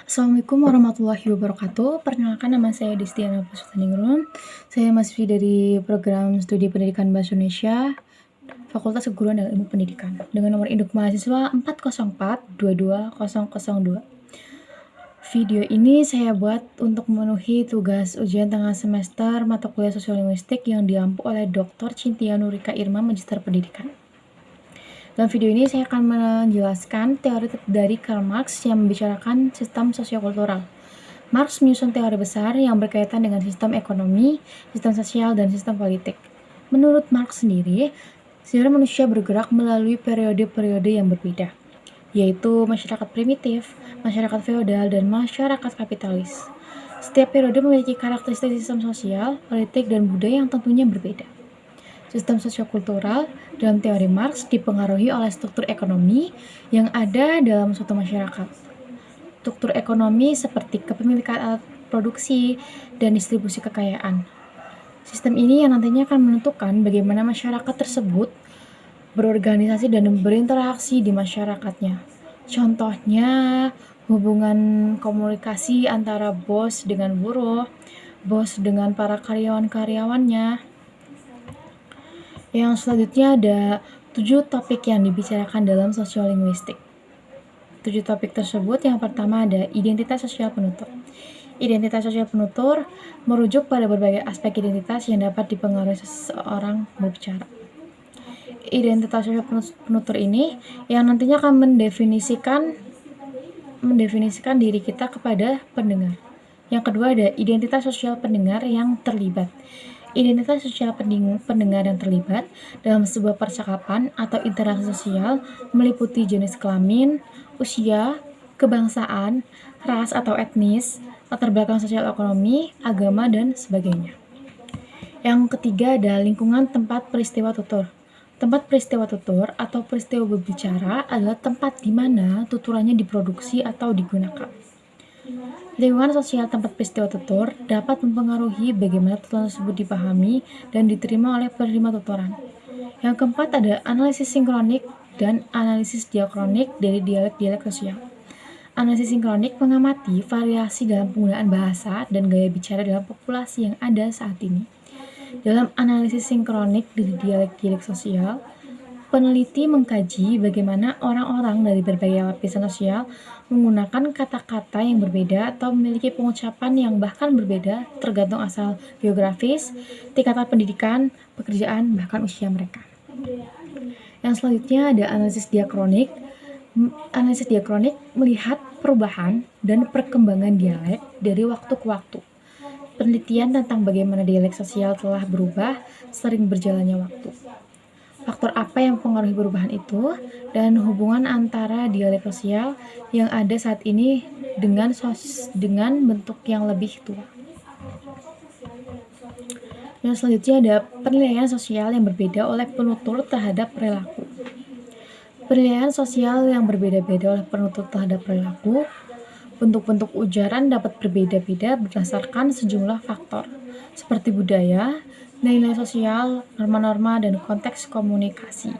Assalamualaikum warahmatullahi wabarakatuh. Perkenalkan, nama saya Destiana Puspaningrum. Saya mahasiswi dari program studi pendidikan Bahasa Indonesia, Fakultas Keguruan dan Ilmu Pendidikan, dengan nomor induk mahasiswa 404-22002. Video ini saya buat untuk memenuhi tugas ujian tengah semester mata kuliah Sosiolinguistik yang diampu oleh Dr. Cynthia Nurika Irma, Magister Pendidikan. Dalam video ini saya akan menjelaskan teori dari Karl Marx yang membicarakan sistem sosiokultural. Marx menyusun teori besar yang berkaitan dengan sistem ekonomi, sistem sosial, dan sistem politik. Menurut Marx sendiri, sejarah manusia bergerak melalui periode-periode yang berbeda, yaitu masyarakat primitif, masyarakat feodal, dan masyarakat kapitalis. Setiap periode memiliki karakteristik sistem sosial, politik, dan budaya yang tentunya berbeda. Sistem sosiokultural dalam teori Marx dipengaruhi oleh struktur ekonomi yang ada dalam suatu masyarakat. Struktur ekonomi seperti kepemilikan alat produksi dan distribusi kekayaan. Sistem ini yang nantinya akan menentukan bagaimana masyarakat tersebut berorganisasi dan berinteraksi di masyarakatnya. Contohnya, hubungan komunikasi antara bos dengan buruh, bos dengan para karyawan-karyawannya. Yang selanjutnya ada 7 topik yang dibicarakan dalam sosiolinguistik. 7 topik tersebut, yang pertama ada identitas sosial penutur. Identitas sosial penutur merujuk pada berbagai aspek identitas yang dapat dipengaruhi seseorang berbicara. Identitas sosial penutur ini yang nantinya akan mendefinisikan diri kita kepada pendengar. Yang kedua ada identitas sosial pendengar yang terlibat. Identitas sosial pendengar yang terlibat dalam sebuah percakapan atau interaksi sosial meliputi jenis kelamin, usia, kebangsaan, ras atau etnis, latar belakang sosial ekonomi, agama, dan sebagainya. Yang ketiga ada lingkungan tempat peristiwa tutur. Tempat peristiwa tutur atau peristiwa berbicara adalah tempat di mana tuturannya diproduksi atau digunakan. Lingkungan sosial tempat peristiwa tutur dapat mempengaruhi bagaimana tuturan tersebut dipahami dan diterima oleh penerima tuturan. Yang keempat ada analisis sinkronik dan analisis diakronik dari dialek-dialek sosial. Analisis sinkronik mengamati variasi dalam penggunaan bahasa dan gaya bicara dalam populasi yang ada saat ini. Dalam analisis sinkronik dari dialek-dialek sosial, peneliti mengkaji bagaimana orang-orang dari berbagai lapisan sosial menggunakan kata-kata yang berbeda atau memiliki pengucapan yang bahkan berbeda tergantung asal geografis, tingkatan pendidikan, pekerjaan, bahkan usia mereka. Yang selanjutnya ada analisis diakronik. Analisis diakronik melihat perubahan dan perkembangan dialek dari waktu ke waktu. Penelitian tentang bagaimana dialek sosial telah berubah sering berjalannya waktu. Faktor apa yang mempengaruhi perubahan itu, dan hubungan antara dialek sosial yang ada saat ini dengan bentuk yang lebih tua. Yang selanjutnya ada penilaian sosial yang berbeda oleh penutur terhadap perilaku. Penilaian sosial yang berbeda-beda oleh penutur terhadap perilaku, bentuk-bentuk ujaran dapat berbeda-beda berdasarkan sejumlah faktor, seperti budaya, nilai sosial, norma-norma, dan konteks komunikasi.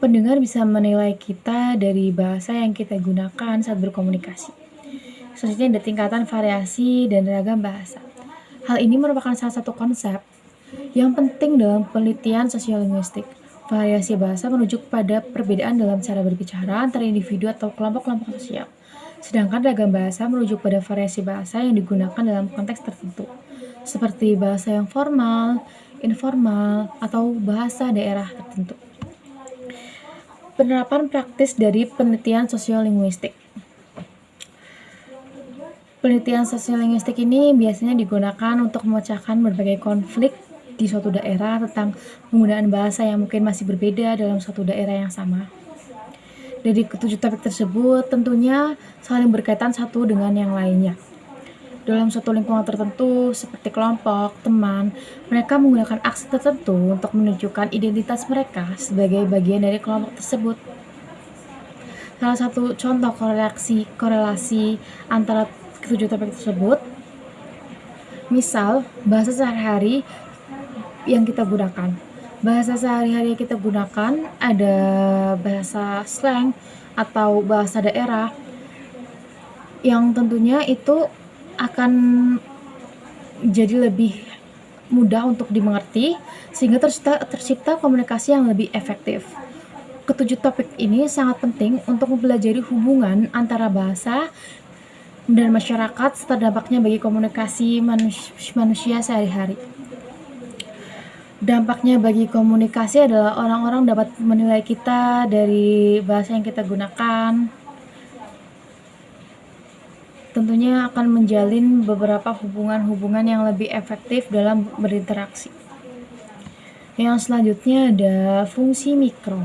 Pendengar bisa menilai kita dari bahasa yang kita gunakan saat berkomunikasi. Selanjutnya ada tingkatan variasi dan ragam bahasa. Hal ini merupakan salah satu konsep yang penting dalam penelitian sosiolinguistik. Variasi bahasa merujuk pada perbedaan dalam cara berbicara antara individu atau kelompok-kelompok sosial. Sedangkan ragam bahasa merujuk pada variasi bahasa yang digunakan dalam konteks tertentu, seperti bahasa yang formal, informal, atau bahasa daerah tertentu. Penerapan praktis dari penelitian sosiolinguistik. Penelitian sosiolinguistik ini biasanya digunakan untuk memecahkan berbagai konflik di suatu daerah tentang penggunaan bahasa yang mungkin masih berbeda dalam suatu daerah yang sama. Dari ketujuh topik tersebut tentunya saling berkaitan satu dengan yang lainnya. Dalam suatu lingkungan tertentu, seperti kelompok, teman, mereka menggunakan aksi tertentu untuk menunjukkan identitas mereka sebagai bagian dari kelompok tersebut. Salah satu contoh korelasi antara ketujuh topik tersebut, misal bahasa sehari-hari yang kita gunakan. Bahasa sehari-hari yang kita gunakan ada bahasa slang atau bahasa daerah. yang tentunya itu akan jadi lebih mudah untuk dimengerti sehingga tercipta komunikasi yang lebih efektif. Ketujuh topik ini sangat penting untuk mempelajari hubungan antara bahasa dan masyarakat serta dampaknya bagi komunikasi manusia sehari-hari. Dampaknya bagi komunikasi adalah orang-orang dapat menilai kita dari bahasa yang kita gunakan. Tentunya akan menjalin beberapa hubungan-hubungan yang lebih efektif dalam berinteraksi. Yang selanjutnya ada fungsi mikro.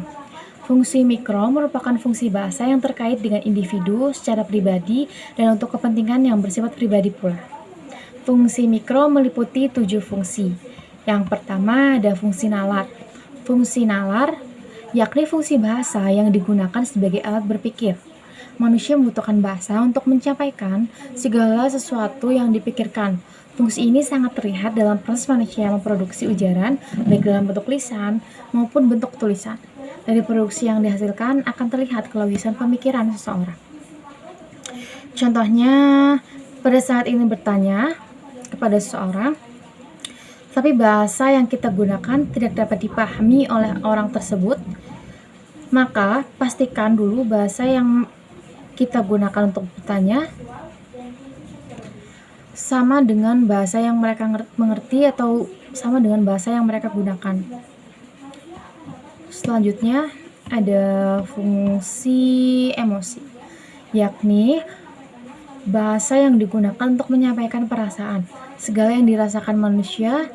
Fungsi mikro merupakan fungsi bahasa yang terkait dengan individu secara pribadi dan untuk kepentingan yang bersifat pribadi pula. Fungsi mikro meliputi 7 fungsi. Yang pertama ada fungsi nalar. Fungsi nalar yakni fungsi bahasa yang digunakan sebagai alat berpikir. Manusia membutuhkan bahasa untuk menyampaikan segala sesuatu yang dipikirkan. Fungsi ini sangat terlihat dalam proses manusia memproduksi ujaran, baik dalam bentuk lisan maupun bentuk tulisan. Dari produksi yang dihasilkan akan terlihat kelogisan pemikiran seseorang. Contohnya, pada saat ini bertanya kepada seseorang, tapi bahasa yang kita gunakan tidak dapat dipahami oleh orang tersebut, maka pastikan dulu bahasa yang kita gunakan untuk bertanya sama dengan bahasa yang mereka mengerti atau sama dengan bahasa yang mereka gunakan. Selanjutnya ada fungsi emosi, yakni bahasa yang digunakan untuk menyampaikan perasaan. Segala yang dirasakan manusia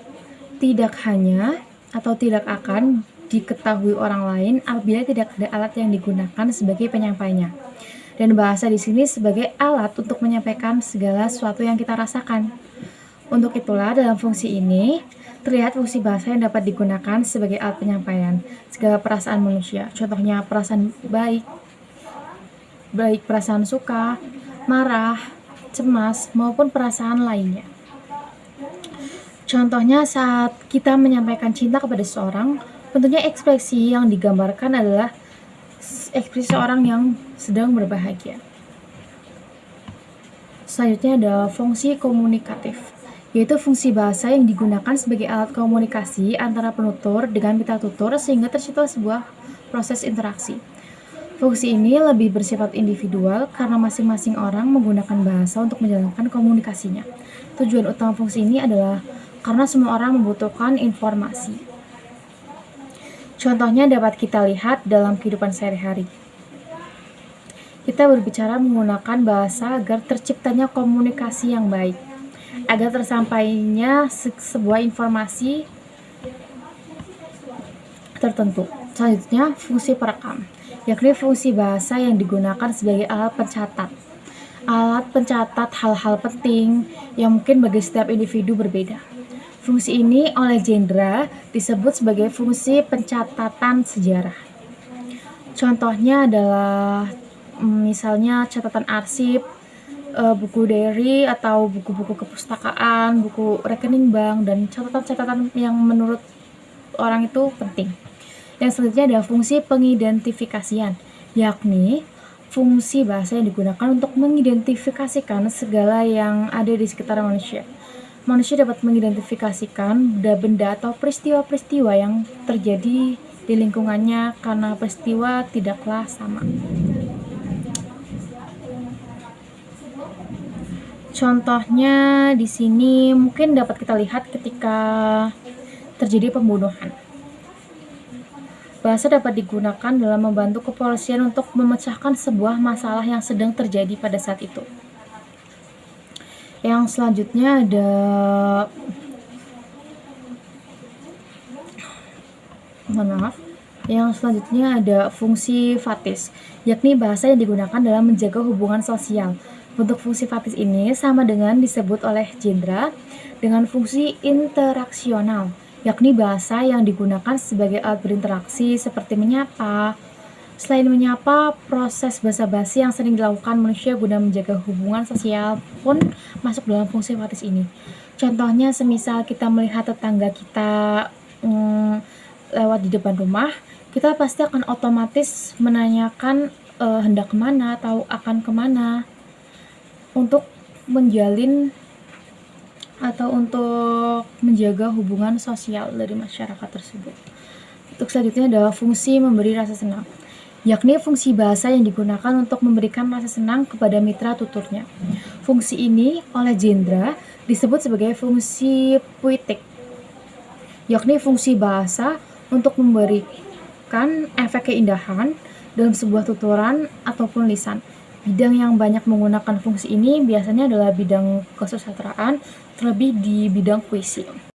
tidak hanya atau tidak akan diketahui orang lain apabila tidak ada alat yang digunakan sebagai penyampainya. Dan bahasa di sini sebagai alat untuk menyampaikan segala sesuatu yang kita rasakan. Untuk itulah dalam fungsi ini terlihat fungsi bahasa yang dapat digunakan sebagai alat penyampaian segala perasaan manusia. Contohnya perasaan baik perasaan suka, marah, cemas, maupun perasaan lainnya. Contohnya saat kita menyampaikan cinta kepada seseorang, tentunya ekspresi yang digambarkan adalah ekspresi seorang yang sedang berbahagia. Selanjutnya ada fungsi komunikatif, yaitu fungsi bahasa yang digunakan sebagai alat komunikasi antara penutur dengan mitra tutur sehingga tercipta sebuah proses interaksi. Fungsi ini lebih bersifat individual karena masing-masing orang menggunakan bahasa untuk menjalankan komunikasinya. Tujuan utama fungsi ini adalah karena semua orang membutuhkan informasi. Contohnya dapat kita lihat dalam kehidupan sehari-hari. Kita berbicara menggunakan bahasa agar terciptanya komunikasi yang baik, agar tersampainya sebuah informasi tertentu. Selanjutnya, fungsi perekam, yakni fungsi bahasa yang digunakan sebagai alat pencatat. Alat pencatat hal-hal penting yang mungkin bagi setiap individu berbeda. Fungsi ini oleh Jendra disebut sebagai fungsi pencatatan sejarah. Contohnya adalah misalnya catatan arsip, buku diary atau buku-buku kepustakaan, buku rekening bank, dan catatan-catatan yang menurut orang itu penting. Yang selanjutnya adalah fungsi pengidentifikasian, yakni fungsi bahasa yang digunakan untuk mengidentifikasikan segala yang ada di sekitar manusia. Manusia dapat mengidentifikasikan benda-benda atau peristiwa-peristiwa yang terjadi di lingkungannya karena peristiwa tidaklah sama. Contohnya di sini mungkin dapat kita lihat ketika terjadi pembunuhan. Bahasa dapat digunakan dalam membantu kepolisian untuk memecahkan sebuah masalah yang sedang terjadi pada saat itu. Yang selanjutnya ada Yang selanjutnya ada fungsi fatis, yakni bahasa yang digunakan dalam menjaga hubungan sosial. Bentuk fungsi fatis ini sama dengan disebut oleh Jendra dengan fungsi interaksional, yakni bahasa yang digunakan sebagai alat berinteraksi seperti menyapa. Selain menyapa, proses basa-basi yang sering dilakukan manusia guna menjaga hubungan sosial pun masuk dalam fungsi fatis ini. Contohnya semisal kita melihat tetangga kita lewat di depan rumah, kita pasti akan otomatis menanyakan hendak kemana atau akan kemana. untuk menjalin atau untuk menjaga hubungan sosial dari masyarakat tersebut. Untuk selanjutnya adalah fungsi memberi rasa senang, yakni fungsi bahasa yang digunakan untuk memberikan rasa senang kepada mitra tuturnya. Fungsi ini oleh Jendra disebut sebagai fungsi puitik, yakni fungsi bahasa untuk memberikan efek keindahan dalam sebuah tuturan ataupun lisan. Bidang yang banyak menggunakan fungsi ini biasanya adalah bidang kesusastraan, terlebih di bidang puisi.